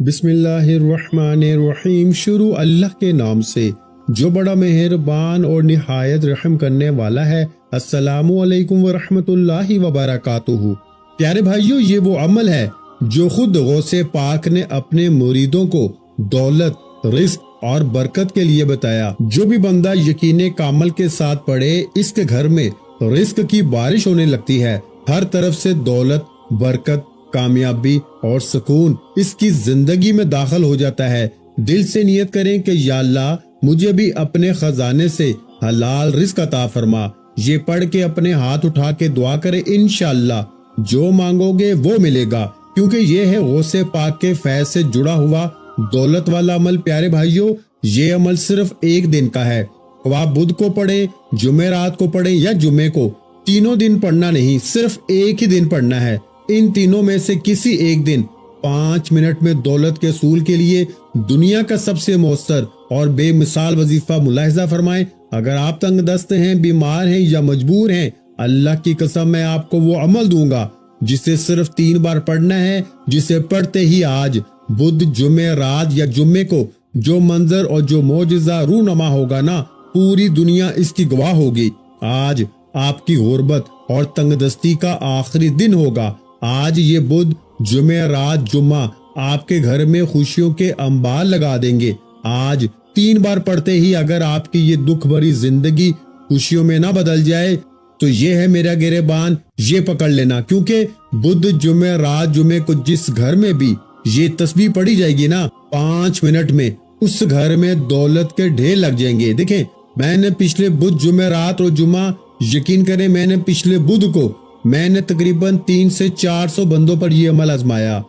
بسم اللہ الرحمن الرحیم۔ شروع اللہ کے نام سے جو بڑا مہربان اور نہایت رحم کرنے والا ہے۔ السلام علیکم ورحمۃ اللہ وبرکاتہ۔ پیارے بھائیوں، یہ وہ عمل ہے جو خود غوث پاک نے اپنے مریدوں کو دولت، رزق اور برکت کے لیے بتایا۔ جو بھی بندہ یقین کامل کے ساتھ پڑھے، اس کے گھر میں رزق کی بارش ہونے لگتی ہے۔ ہر طرف سے دولت، برکت، کامیابی اور سکون اس کی زندگی میں داخل ہو جاتا ہے۔ دل سے نیت کریں کہ یا اللہ مجھے بھی اپنے خزانے سے حلال رزق عطا فرما۔ یہ پڑھ کے اپنے ہاتھ اٹھا کے دعا کرے، انشاءاللہ جو مانگو گے وہ ملے گا، کیونکہ یہ ہے غوث پاک کے فیض سے جڑا ہوا دولت والا عمل۔ پیارے بھائیوں، یہ عمل صرف ایک دن کا ہے۔ آپ بدھ کو پڑھیں، جمعرات کو پڑھیں یا جمعے کو، تینوں دن پڑھنا نہیں، صرف ایک ہی دن پڑھنا ہے۔ ان تینوں میں سے کسی ایک دن 5 منٹ میں دولت کے حصول کے لیے دنیا کا سب سے مؤثر اور بے مثال وظیفہ ملاحظہ فرمائیں۔ اگر آپ تنگ دست ہیں، بیمار ہیں یا مجبور ہیں، اللہ کی قسم میں آپ کو وہ عمل دوں گا جسے صرف 3 بار پڑھنا ہے، جسے پڑھتے ہی آج بدھ، جمعے رات یا جمعے کو جو منظر اور جو معجزہ رونما ہوگا نا، پوری دنیا اس کی گواہ ہوگی۔ آج آپ کی غربت اور تنگ دستی کا آخری دن ہوگا۔ آج یہ بدھ، جمعرات، جمعہ آپ کے گھر میں خوشیوں کے انبار لگا دیں گے۔ آج 3 بار پڑھتے ہی اگر آپ کی یہ دکھ بھری زندگی خوشیوں میں نہ بدل جائے تو یہ ہے میرا گریبان، یہ پکڑ لینا، کیونکہ بدھ، جمعرات، جمعے کو جس گھر میں بھی یہ تسبیح پڑھی جائے گی نا، 5 منٹ میں اس گھر میں دولت کے ڈھیر لگ جائیں گے۔ دیکھیں، میں نے پچھلے بدھ، جمعرات اور جمعہ، یقین کریں میں نے پچھلے بدھ کو میں نے تقریباً 300 سے 400 بندوں پر یہ عمل آزمایا۔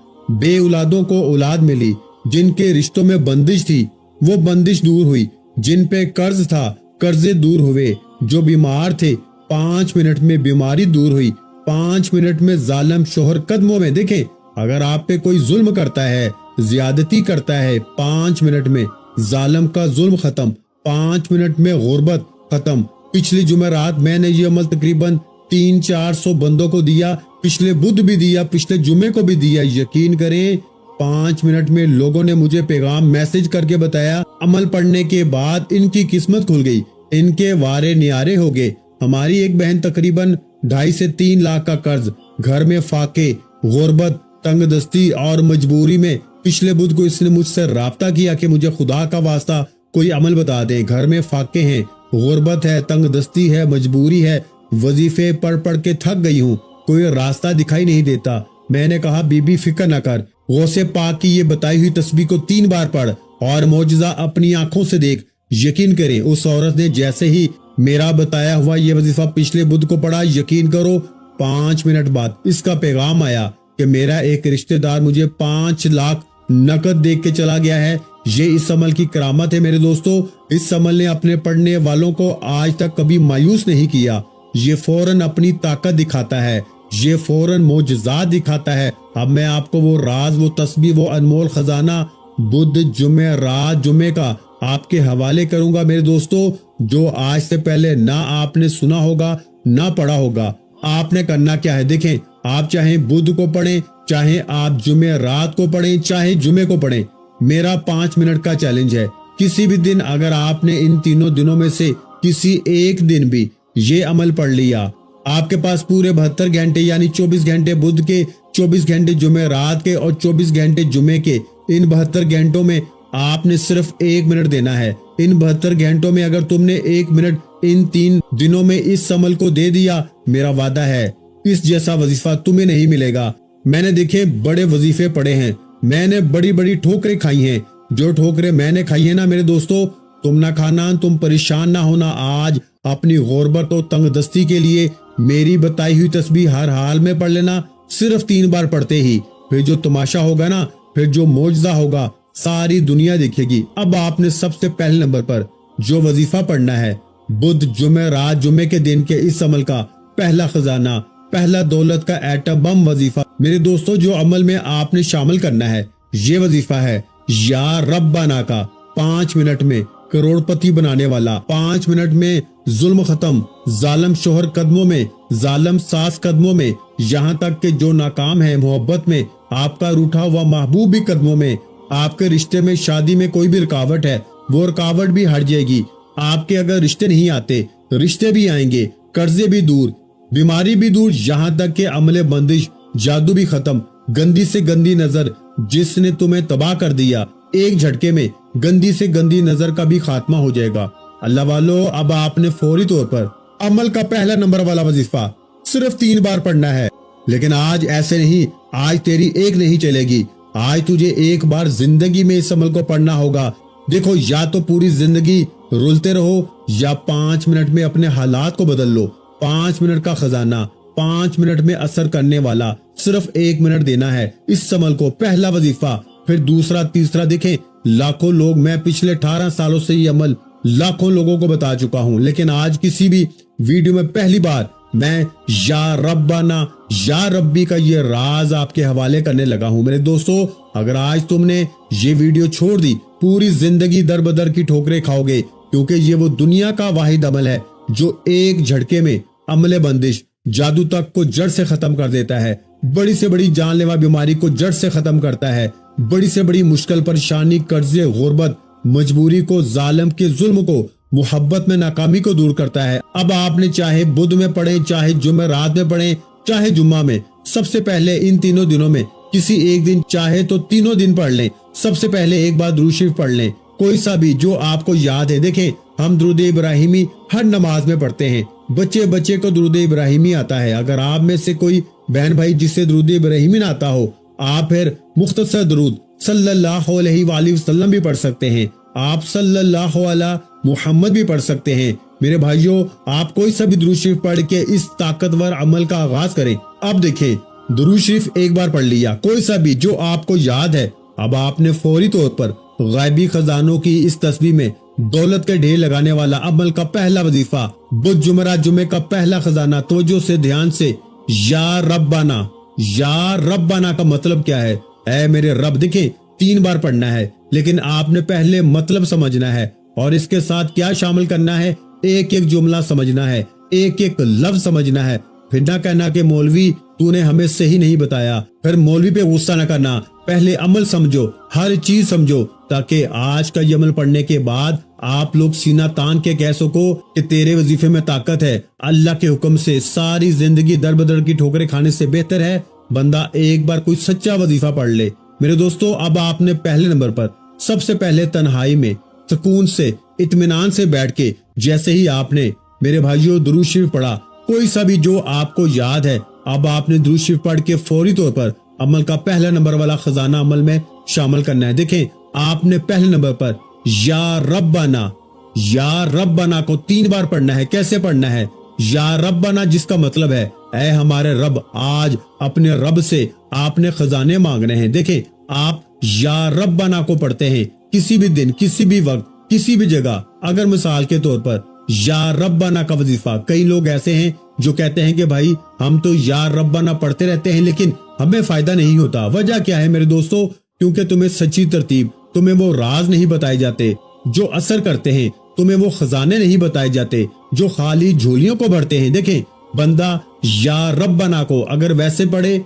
بے اولادوں کو اولاد ملی، جن کے رشتوں میں بندش تھی وہ بندش دور ہوئی، جن پہ قرض تھا قرضے دور ہوئے، جو بیمار تھے 5 منٹ میں بیماری دور ہوئی۔ 5 منٹ میں ظالم شوہر قدموں میں۔ دیکھیں، اگر آپ پہ کوئی ظلم کرتا ہے، زیادتی کرتا ہے، 5 منٹ میں ظالم کا ظلم ختم، 5 منٹ میں غربت ختم۔ پچھلی جمعرات میں نے یہ عمل تقریباً 300-400 بندوں کو دیا، پچھلے بدھ بھی دیا، پچھلے جمعے کو بھی دیا۔ یقین کریں 5 منٹ میں لوگوں نے مجھے پیغام میسج کر کے بتایا، عمل پڑھنے کے بعد ان کی قسمت کھل گئی، ان کے وارے نیارے ہو گئے۔ ہماری ایک بہن تقریباً 2.5 سے 3 لاکھ کا قرض، گھر میں فاقے، غربت، تنگ دستی اور مجبوری میں پچھلے بدھ کو اس نے مجھ سے رابطہ کیا کہ مجھے خدا کا واسطہ کوئی عمل بتا دیں۔ گھر میں فاقے ہیں، غربت ہے، تنگ دستی ہے، مجبوری ہے، وظیفے پڑھ پڑھ کے تھک گئی ہوں، کوئی راستہ دکھائی نہیں دیتا۔ میں نے کہا بی بی فکر نہ کر، غوث پاک کی یہ بتائی ہوئی تسبیح کو 3 بار پڑھ اور معجزہ اپنی آنکھوں سے دیکھ۔ یقین کریں اس عورت نے جیسے ہی میرا بتایا ہوا یہ وظیفہ پچھلے بدھ کو پڑھا، یقین کرو 5 منٹ بعد اس کا پیغام آیا کہ میرا ایک رشتہ دار مجھے 5 لاکھ نقد دے کے چلا گیا ہے۔ یہ اس عمل کی کرامت ہے میرے دوستو۔ اس عمل نے اپنے پڑھنے والوں کو آج تک کبھی مایوس نہیں کیا۔ یہ فوراً اپنی طاقت دکھاتا ہے، یہ فوراً معجزات دکھاتا ہے۔ اب میں آپ کو وہ راز، وہ تسبیح، وہ انمول خزانہ بدھ، جمعہ رات، جمعے کا آپ کے حوالے کروں گا میرے دوستو، جو آج سے پہلے نہ آپ نے سنا ہوگا نہ پڑھا ہوگا۔ آپ نے کرنا کیا ہے؟ دیکھیں، آپ چاہے بدھ کو پڑھیں، چاہے آپ جمعہ رات کو پڑھیں، چاہے جمعے کو پڑھیں، میرا 5 منٹ کا چیلنج ہے۔ کسی بھی دن اگر آپ نے ان تینوں دنوں میں سے کسی ایک دن بھی یہ عمل پڑھ لیا، آپ کے پاس پورے 72 گھنٹے یعنی 24 گھنٹے بدھ کے، 24 گھنٹے جمعہ رات کے اور 24 گھنٹے جمعے کے، ان 72 گھنٹوں میں آپ نے صرف 1 منٹ دینا ہے۔ ان 72 گھنٹوں میں اگر تم نے 1 منٹ ان 3 دنوں میں اس عمل کو دے دیا، میرا وعدہ ہے اس جیسا وظیفہ تمہیں نہیں ملے گا۔ میں نے دیکھے بڑے وظیفے پڑھے ہیں، میں نے بڑی بڑی ٹھوکریں کھائی ہیں، جو ٹھوکریں میں نے کھائی ہیں نا میرے دوستو، تم نہ کھانا، تم پریشان نہ ہونا۔ آج اپنی غربت اور تنگ دستی کے لیے میری بتائی ہوئی تسبیح ہر حال میں پڑھ لینا، صرف 3 بار پڑھتے ہی پھر جو تماشا ہوگا نا، پھر جو معجزہ ہوگا ساری دنیا دیکھے گی۔ اب آپ نے سب سے پہلے نمبر پر جو وظیفہ پڑھنا ہے، بدھ، جمعہ رات، جمعے کے دن کے اس عمل کا پہلا خزانہ، پہلا دولت کا ایٹم بم وظیفہ میرے دوستو، جو عمل میں آپ نے شامل کرنا ہے، یہ وظیفہ ہے یا ربنا کا۔ 5 منٹ میں کروڑ پتی بنانے والا، 5 منٹ میں ظلم ختم، ظالم شوہر قدموں میں، ظالم ساس قدموں میں، یہاں تک کہ جو ناکام ہے محبت میں، آپ کا روٹھا ہوا محبوب بھی قدموں میں۔ آپ کے رشتے میں شادی میں کوئی بھی رکاوٹ ہے وہ رکاوٹ بھی ہٹ جائے گی. آپ کے اگر رشتے نہیں آتے رشتے بھی آئیں گے, قرضے بھی دور, بیماری بھی دور, یہاں تک کہ عمل بندش جادو بھی ختم. گندی سے گندی نظر جس نے تمہیں تباہ کر دیا ایک جھٹکے میں گندی سے گندی نظر کا بھی خاتمہ ہو جائے گا. اللہ والو, اب آپ نے فوری طور پر عمل کا پہلا نمبر والا وظیفہ صرف 3 بار پڑھنا ہے. لیکن آج ایسے نہیں, آج تیری ایک نہیں چلے گی. آج تجھے ایک بار زندگی میں اس عمل کو پڑھنا ہوگا. دیکھو, یا تو پوری زندگی رولتے رہو یا 5 منٹ میں اپنے حالات کو بدل لو. 5 منٹ کا خزانہ 5 منٹ میں اثر کرنے والا صرف 1 منٹ دینا ہے اس عمل کو, پہلا وظیفہ. پھر دوسرا تیسرا. دیکھیں, لاکھوں لوگ, میں پچھلے 18 سالوں سے یہ عمل لاکھوں لوگوں کو بتا چکا ہوں, لیکن آج کسی بھی ویڈیو میں پہلی بار میں یا ربنا یا ربی کا یہ راز آپ کے حوالے کرنے لگا ہوں. میرے دوستو, اگر آج تم نے یہ ویڈیو چھوڑ دی پوری زندگی در بدر کی ٹھوکریں کھاؤ گے, کیونکہ یہ وہ دنیا کا واحد عمل ہے جو ایک جھٹکے میں عمل بندش جادو تک کو جڑ سے ختم کر دیتا ہے. بڑی سے بڑی جان لیوا بیماری کو جڑ سے ختم کرتا ہے. بڑی سے بڑی مشکل, پریشانی, قرضے, غربت, مجبوری کو, ظالم کے ظلم کو, محبت میں ناکامی کو دور کرتا ہے. اب آپ نے چاہے بدھ میں پڑھیں, چاہے جمعرات میں پڑھیں, چاہے جمعہ میں, سب سے پہلے ان تینوں دنوں میں کسی ایک دن, چاہے تو تینوں دن پڑھ لیں. سب سے پہلے ایک بار درود شریف پڑھ لیں, کوئی سا بھی جو آپ کو یاد ہے. دیکھیں, ہم درود ابراہیمی ہر نماز میں پڑھتے ہیں. بچے بچے کو درود ابراہیمی آتا ہے. اگر آپ میں سے کوئی بہن بھائی جسے درود ابراہیمی نہ آتا ہو, آپ پھر مختصر درود صلی اللہ علیہ وآلہ وسلم بھی پڑھ سکتے ہیں. آپ صلی اللہ علیہ محمد بھی پڑھ سکتے ہیں. میرے بھائیوں, آپ کوئی سا بھی درود شریف پڑھ کے اس طاقتور عمل کا آغاز کریں. اب دیکھیں, درود شریف ایک بار پڑھ لیا, کوئی سا بھی جو آپ کو یاد ہے. اب آپ نے فوری طور پر غیبی خزانوں کی اس تسبیح میں دولت کے ڈھیر لگانے والا عمل کا پہلا وظیفہ, بدھ جمعرات جمعے کا پہلا خزانہ. توجہ سے, دھیان سے, یا ربنا. یا ربنا کا مطلب کیا ہے؟ اے میرے رب. دیکھیں, 3 بار پڑھنا ہے, لیکن آپ نے پہلے مطلب سمجھنا ہے اور اس کے ساتھ کیا شامل کرنا ہے, ایک ایک جملہ سمجھنا ہے, ایک ایک لفظ سمجھنا ہے. پھر نہ کہنا کہ مولوی تو نے ہمیں صحیح نہیں بتایا. پھر مولوی پہ غصہ نہ کرنا, پہلے عمل سمجھو, ہر چیز سمجھو, تاکہ آج کا یہ عمل پڑھنے کے بعد آپ لوگ سینہ تان کے کہہ سکو کہ تیرے وظیفے میں طاقت ہے. اللہ کے حکم سے ساری زندگی در بدر کی ٹھوکریں کھانے سے بہتر ہے بندہ ایک بار کوئی سچا وظیفہ پڑھ لے. میرے دوستو, اب آپ نے پہلے نمبر پر سب سے پہلے تنہائی میں سکون سے, اطمینان سے بیٹھ کے, جیسے ہی آپ نے میرے بھائیوں درود شریف پڑھا, کوئی سا بھی جو آپ کو یاد ہے, اب آپ نے درود شریف پڑھ کے فوری طور پر عمل کا پہلا نمبر والا خزانہ عمل میں شامل کرنا ہے. دیکھیں, آپ نے پہلے نمبر پر یا ربنا, یا ربنا کو 3 بار پڑھنا ہے. کیسے پڑھنا ہے؟ یا ربنا جس کا مطلب ہے اے ہمارے رب. آج اپنے رب سے آپ نے خزانے مانگنے ہیں. دیکھیں, آپ یا ربنا کو پڑھتے ہیں کسی بھی دن, کسی بھی وقت, کسی بھی جگہ. اگر مثال کے طور پر یا ربنا کا وظیفہ, کئی لوگ ایسے ہیں جو کہتے ہیں کہ بھائی ہم تو یا ربنا پڑھتے رہتے ہیں لیکن ہمیں فائدہ نہیں ہوتا. وجہ کیا ہے میرے دوستو؟ کیونکہ تمہیں سچی ترتیب, تمہیں وہ راز نہیں بتائے جاتے جو اثر کرتے ہیں, تمہیں وہ خزانے نہیں بتائے جاتے جو خالی جھولیوں کو بھرتے ہیں. دیکھیں, بندہ یا ربنا کو اگر ویسے پڑھے,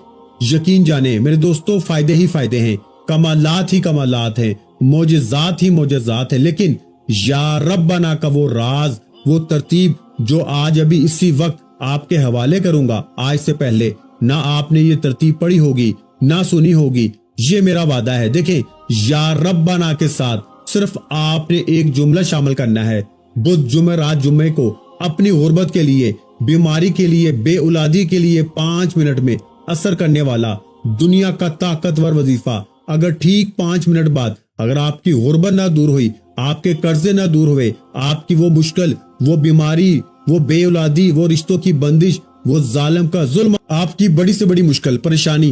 یقین جانے میرے دوستو فائدے ہی فائدے ہیں, کمالات ہی کمالات ہیں, معجزات ہی معجزات ہیں. لیکن یا ربنا کا وہ راز, وہ ترتیب جو آج ابھی اسی وقت آپ کے حوالے کروں گا, آج سے پہلے نہ آپ نے یہ ترتیب پڑھی ہوگی نہ سنی ہوگی, یہ میرا وعدہ ہے. دیکھیں, یا ربنا کے ساتھ صرف آپ نے ایک جملہ شامل کرنا ہے. بدھ جمعرات جمعے کو اپنی غربت کے لیے, بیماری کے لیے, بے اولادی کے لیے 5 منٹ میں اثر کرنے والا دنیا کا طاقتور وظیفہ. اگر ٹھیک 5 منٹ بعد اگر آپ کی غربت نہ دور ہوئی, آپ کے قرضے نہ دور ہوئے, آپ کی وہ مشکل, وہ بیماری, وہ بے اولادی, وہ رشتوں کی بندش, وہ ظالم کا ظلم, آپ کی بڑی سے بڑی مشکل پریشانی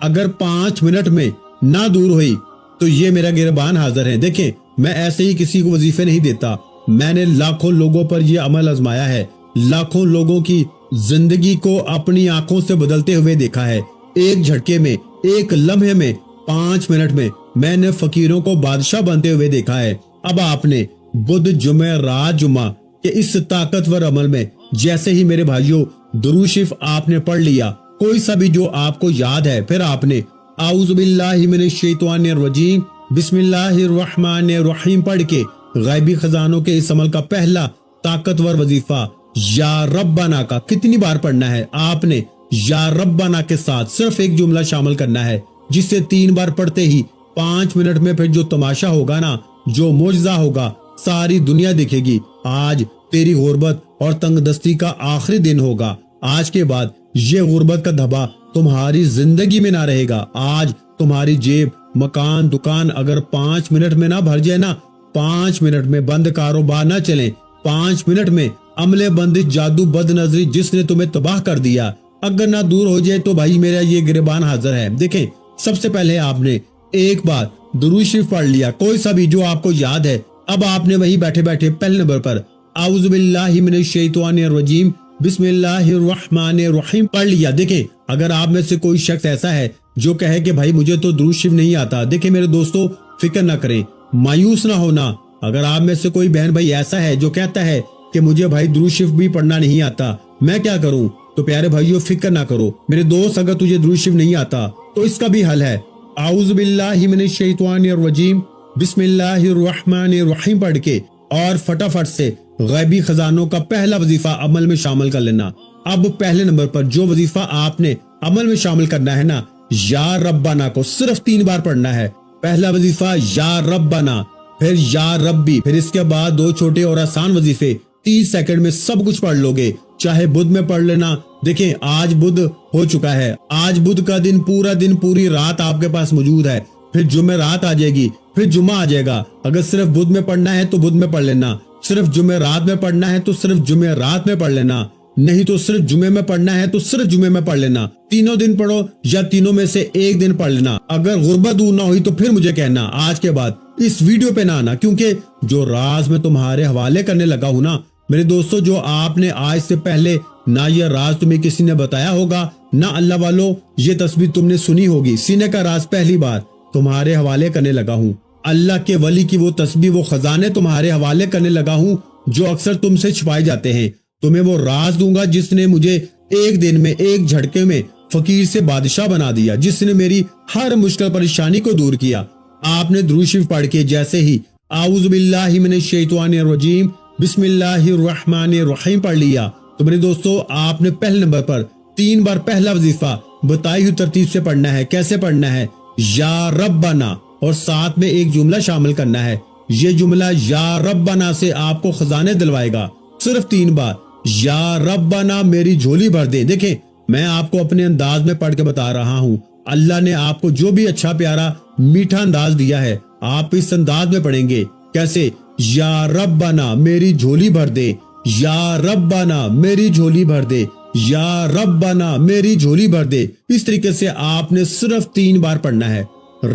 اگر 5 منٹ میں نہ دور ہوئی تو یہ میرا گربان حاضر ہے. دیکھیں, میں ایسے ہی کسی کو وظیفے نہیں دیتا. میں نے لاکھوں لوگوں پر یہ عمل آزمایا ہے, لاکھوں لوگوں کی زندگی کو اپنی آنکھوں سے بدلتے ہوئے دیکھا ہے. ایک جھٹکے میں, ایک لمحے میں, 5 منٹ میں نے فقیروں کو بادشاہ بنتے ہوئے دیکھا ہے. اب آپ نے بدھ جمعرات جمعہ کہ اس طاقتور عمل میں جیسے ہی میرے بھائیوں درود شریف آپ نے پڑھ لیا, کوئی سا بھی جو آپ کو یاد ہے, پھر آپ نے اعوذ باللہ من الشیطان الرجیم بسم اللہ الرحمن الرحیم پڑھ کے غیبی خزانوں کے اس عمل کا پہلا طاقتور وظیفہ یا ربنا کا کتنی بار پڑھنا ہے؟ آپ نے یا ربنا کے ساتھ صرف ایک جملہ شامل کرنا ہے، جس سے 3 بار پڑھتے ہی 5 منٹ میں پھر جو تماشا ہوگا نا، جو معجزہ ہوگا، ساری دنیا دیکھے گی۔ آج تیری غربت اور تنگ دستی کا آخری دن ہوگا۔ آج کے بعد یہ غربت کا دھبا تمہاری زندگی میں نہ رہے گا۔ آج تمہاری جیب، مکان، دکان اگر 5 منٹ میں نہ بھر جائے نا، 5 منٹ میں بند کاروبار نہ چلیں، 5 منٹ میں عملے بندش، جادو، بد نظری جس نے تمہیں تباہ کر دیا اگر نہ دور ہو جائے تو بھائی میرا یہ گریبان حاضر ہے۔ دیکھیں، سب سے پہلے آپ نے ایک بار درود شریف پڑھ لیا، کوئی سا بھی جو آپ کو یاد ہے۔ اب آپ نے وہی بیٹھے بیٹھے پہلے نمبر پر اعوذ باللہ من الشیطان الرجیم بسم اللہ الرحمن الرحیم پڑھ لیا۔ دیکھیں، اگر آپ میں سے کوئی شخص ایسا ہے جو کہے کہ بھائی مجھے تو درود شریف نہیں آتا، دیکھیں میرے دوستو، فکر نہ کریں، مایوس نہ ہونا۔ اگر آپ میں سے کوئی بہن بھائی ایسا ہے جو کہتا ہے کہ مجھے بھائی درود شریف بھی پڑھنا نہیں آتا، میں کیا کروں؟ تو پیارے بھائیو، فکر نہ کرو میرے دوست، اگر تجھے درود شریف نہیں آتا تو اس کا بھی حل ہے۔ اعوذ باللہ من الشیطان الرجیم بسم اللہ الرحمن الرحیم پڑھ کے اور فٹافٹ سے غیبی خزانوں کا پہلا وظیفہ عمل میں شامل کر لینا۔ اب پہلے نمبر پر جو وظیفہ آپ نے عمل میں شامل کرنا ہے نا، یا ربنا کو صرف 3 بار پڑھنا ہے۔ پہلا وظیفہ یا ربنا، پھر یا ربی، پھر اس کے بعد 2 چھوٹے اور آسان وظیفے 30 سیکنڈ میں سب کچھ پڑھ لو گے، چاہے بدھ میں پڑھ لینا۔ دیکھیں، آج بدھ ہو چکا ہے، آج بدھ کا دن پورا دن پوری رات آپ کے پاس موجود ہے، پھر جمعہ رات آ جائے گی، پھر جمعہ آ جائے گا۔ اگر صرف بدھ میں پڑھنا ہے تو بدھ میں پڑھ لینا، صرف جمعہ رات میں پڑھنا ہے تو صرف جمعہ رات میں پڑھ لینا، نہیں تو صرف جمعے میں پڑھنا ہے تو صرف جمعے میں پڑھ لینا۔ تینوں دن پڑھو یا تینوں میں سے ایک دن پڑھ لینا۔ اگر غربت دور نہ ہوئی تو پھر مجھے کہنا، آج کے بعد اس ویڈیو پہ نہ آنا، کیونکہ جو راز میں تمہارے حوالے کرنے لگا ہوں نا میرے دوستو، جو آپ نے آج سے پہلے نہ یہ راز تمہیں کسی نے بتایا ہوگا، نہ اللہ والوں یہ تسبیح تم نے سنی ہوگی، سینے کا راز پہلی بار تمہارے حوالے کرنے لگا ہوں۔ اللہ کے ولی کی وہ تسبیح، وہ خزانے تمہارے حوالے کرنے لگا ہوں جو اکثر تم سے چھپائے جاتے ہیں۔ تمہیں وہ راز دوں گا جس نے مجھے ایک دن میں، ایک جھٹکے میں فقیر سے بادشاہ بنا دیا، جس نے میری ہر مشکل پریشانی کو دور کیا۔ آپ نے درود شریف پڑھ کے جیسے ہی اعوذ باللہ من الشیطان الرجیم بسم اللہ الرحمن الرحیم پڑھ لیا تو میرے دوستو، آپ نے پہلے نمبر پر 3 بار پہلا وظیفہ بتائی ہوئی ترتیب سے پڑھنا ہے۔ کیسے پڑھنا ہے؟ یا ربنا، اور ساتھ میں ایک جملہ شامل کرنا ہے۔ یہ جملہ یا ربنا سے آپ کو خزانے دلوائے گا۔ صرف 3 بار یا ربنا میری جھولی بھر دے۔ دیکھیں، میں آپ کو اپنے انداز میں پڑھ کے بتا رہا ہوں، اللہ نے آپ کو جو بھی اچھا پیارا میٹھا انداز دیا ہے، آپ اس انداز میں پڑھیں گے۔ کیسے؟ یا ربنا میری جھولی بھر دے، یا ربنا میری جھولی بھر دے، یا ربنا میری جھولی بھر دے۔ اس طریقے سے آپ نے صرف 3 بار پڑھنا ہے۔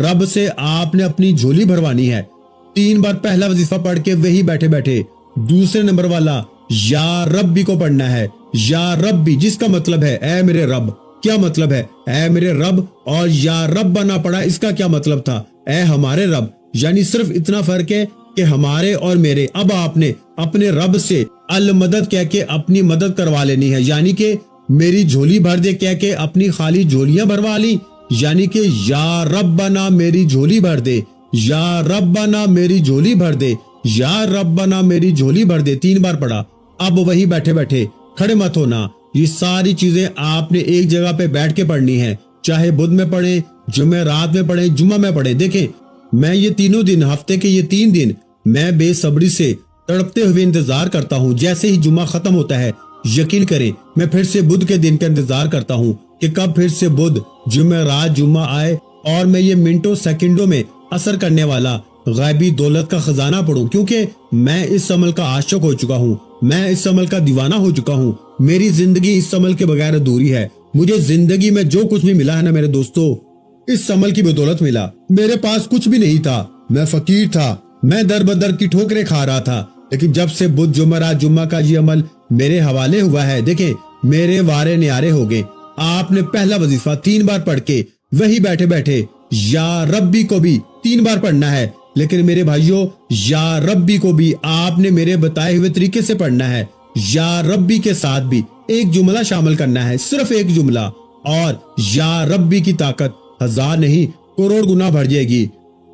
رب سے آپ نے اپنی جھولی بھروانی ہے۔ 3 بار پہلا وظیفہ پڑھ کے وہی بیٹھے بیٹھے دوسرے نمبر والا یا ربی کو پڑھنا ہے۔ یا ربی جس کا مطلب ہے اے میرے رب۔ کیا مطلب ہے اے میرے رب؟ اور یا ربنا پڑھا، اس کا کیا مطلب تھا؟ اے ہمارے رب۔ یعنی صرف اتنا فرق ہے کہ ہمارے اور میرے۔ اب آپ نے اپنے رب سے المدد کہہ کے اپنی مدد کروا لینی ہے، یعنی کہ میری جھولی بھر دے کہہ کے اپنی خالی جھولیاں بھروا لی، یعنی کہ یا ربنا میری جھولی بھر دے، یا ربنا میری جھولی بھر دے، یا ربنا میری جھولی بھر دے۔ 3 بار پڑھا۔ اب وہی بیٹھے بیٹھے، کھڑے مت ہونا، یہ ساری چیزیں آپ نے ایک جگہ پہ بیٹھ کے پڑھنی ہے، چاہے بدھ میں پڑھیں، جمعہ رات میں پڑھیں، جمعہ میں پڑھیں۔ دیکھیں، میں یہ تینوں دن، ہفتے کے یہ 3 دن میں بے صبری سے تڑپتے ہوئے انتظار کرتا ہوں۔ جیسے ہی جمعہ ختم ہوتا ہے، یقین کریں میں پھر سے بدھ کے دن کا انتظار کرتا ہوں کہ کب پھر سے بدھ، جمعہ رات، جمعہ آئے اور میں یہ منٹوں سیکنڈوں میں اثر کرنے والا غیبی دولت کا خزانہ پڑھوں، کیونکہ میں اس عمل کا عاشق ہو چکا ہوں، میں اس عمل کا دیوانہ ہو چکا ہوں۔ میری زندگی اس عمل کے بغیر ادھوری ہے۔ مجھے زندگی میں جو کچھ بھی ملا ہے نا میرے دوستو، اس عمل کی بدولت ملا۔ میرے پاس کچھ بھی نہیں تھا، میں فقیر تھا، میں در بدر کی ٹھوکریں کھا رہا تھا، لیکن جب سے بدھ، جمعرات، جمعہ کا یہ عمل میرے حوالے ہوا ہے، دیکھیں میرے وارے نیارے ہو گئے۔ آپ نے پہلا وظیفہ 3 بار پڑھ کے وہی بیٹھے بیٹھے یا ربی کو بھی 3 بار پڑھنا ہے، لیکن میرے بھائیوں یا ربی کو بھی آپ نے میرے بتائے ہوئے طریقے سے پڑھنا ہے۔ یا ربی کے ساتھ بھی ایک جملہ شامل کرنا ہے، صرف ایک جملہ، اور یا ربی کی طاقت 1000 نہیں کروڑ گنا بڑھ جائے گی۔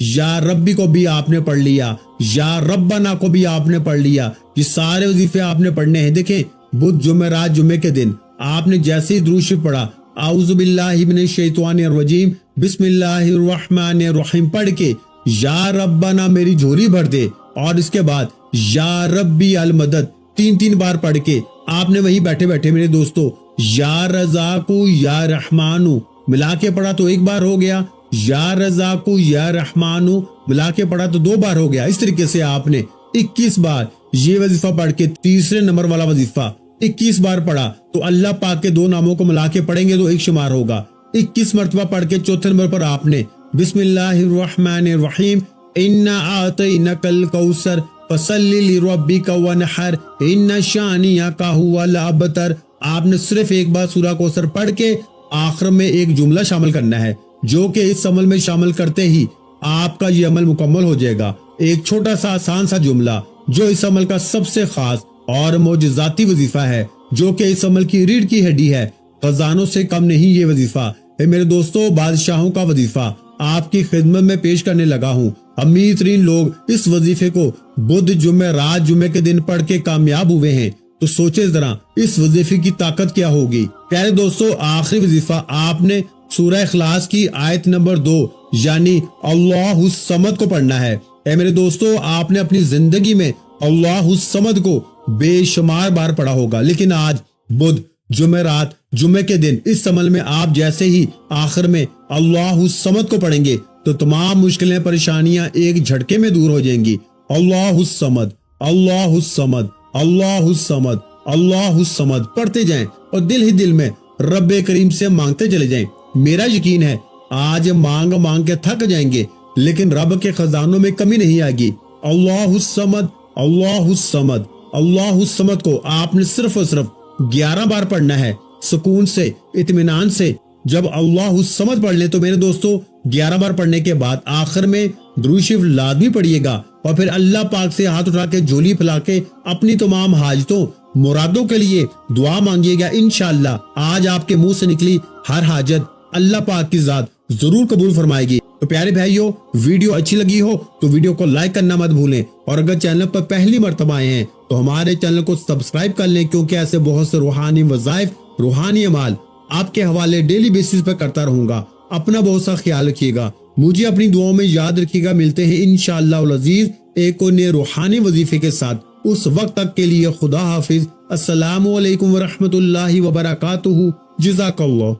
یا ربی کو بھی آپ نے پڑھ لیا، یا ربنا کو بھی آپ نے پڑھ لیا، یہ سارے وظیفے آپ نے پڑھنے ہیں۔ دیکھیں بدھ جمعرات جمعے کے دن آپ نے جیسے ہی درود شریف پڑھا، اعوذ باللہ من الشیطان الرجیم بسم اللہ الرحمن الرحیم پڑھ کے یا ربنا میری جھولی بھر دے، اور اس کے بعد یا ربی المدد 3 بار پڑھ کے آپ نے وہی بیٹھے بیٹھے میرے دوستو یا رزاقو یا رحمانو ملا کے پڑھا تو 1 بار ہو گیا، یا رزاقو یا رحمانو ملا کے پڑھا تو 2 بار ہو گیا۔ اس طریقے سے آپ نے 21 بار یہ وظیفہ پڑھ کے تیسرے نمبر والا وظیفہ 21 بار پڑھا تو اللہ پاک کے 2 ناموں کو ملا کے پڑھیں گے تو 1 شمار ہوگا۔ 21 مرتبہ پڑھ کے چوتھے نمبر پر آپ نے بسم اللہ الرحمن الرحیم انا اعطینک الکوثر فصلی لربک وانحر ان شانئک ھو الابتر، آپ نے صرف 1 بار سورہ کوثر پڑھ کے آخر میں ایک جملہ شامل کرنا ہے، جو کہ اس عمل میں شامل کرتے ہی آپ کا یہ عمل مکمل ہو جائے گا۔ ایک چھوٹا سا آسان سا جملہ جو اس عمل کا سب سے خاص اور معجزاتی وظیفہ ہے، جو کہ اس عمل کی ریڑھ کی ہڈی ہے۔ خزانوں سے کم نہیں یہ وظیفہ۔ اے میرے دوستو، بادشاہوں کا وظیفہ آپ کی خدمت میں پیش کرنے لگا ہوں۔ امیر ترین لوگ اس وظیفے کو بدھ جمعرات جمعے کے دن پڑھ کے کامیاب ہوئے ہیں، تو سوچے ذرا اس وظیفے کی طاقت کیا ہوگی۔ پیارے دوستو، آخری وظیفہ آپ نے سورہ اخلاص کی آیت نمبر 2 یعنی اللہ الصمد کو پڑھنا ہے۔ اے میرے دوستو، آپ نے اپنی زندگی میں اللہ الصمد کو بے شمار بار پڑھا ہوگا، لیکن آج بدھ جمعرات جمعے کے دن اس عمل میں آپ جیسے ہی آخر میں اللہ الصمد کو پڑھیں گے تو تمام مشکلیں پریشانیاں ایک جھٹکے میں دور ہو جائیں گی۔ اللہ الصمد، اللہ الصمد، اللہ الصمد، اللہ الصمد پڑھتے جائیں اور دل ہی دل میں رب کریم سے مانگتے چلے جائیں۔ میرا یقین ہے آج مانگ مانگ کے تھک جائیں گے، لیکن رب کے خزانوں میں کمی نہیں آئے گی۔ اللہ الصمد، اللہ الصمد، اللہ الصمد کو آپ نے صرف اور صرف 11 بار پڑھنا ہے، سکون سے، اطمینان سے۔ جب اللہ الصمد پڑھ لیں تو میرے دوستو 11 بار پڑھنے کے بعد آخر میں درود شریف لازمی پڑھیے گا، اور پھر اللہ پاک سے ہاتھ اٹھا کے جھولی پھیلا کے اپنی تمام حاجتوں مرادوں کے لیے دعا مانگیے گا۔ انشاءاللہ آج آپ کے منہ سے نکلی ہر حاجت اللہ پاک کی ذات ضرور قبول فرمائے گی۔ تو پیارے بھائیو، ویڈیو اچھی لگی ہو تو ویڈیو کو لائک کرنا مت بھولیں، اور اگر چینل پر پہلی مرتبہ آئے ہیں تو ہمارے چینل کو سبسکرائب کر لیں، کیونکہ ایسے بہت سے روحانی وظائف، روحانی اعمال آپ کے حوالے ڈیلی بیسس پر کرتا رہوں گا۔ اپنا بہت سا خیال رکھیے گا، مجھے اپنی دعاؤں میں یاد رکھیے گا۔ ملتے ہیں انشاءاللہ العزیز ایک اور نئے روحانی وظیفے کے ساتھ، اس وقت تک کے لیے خدا حافظ۔ السلام علیکم ورحمۃ اللہ وبرکاتہ۔ جزاک اللہ۔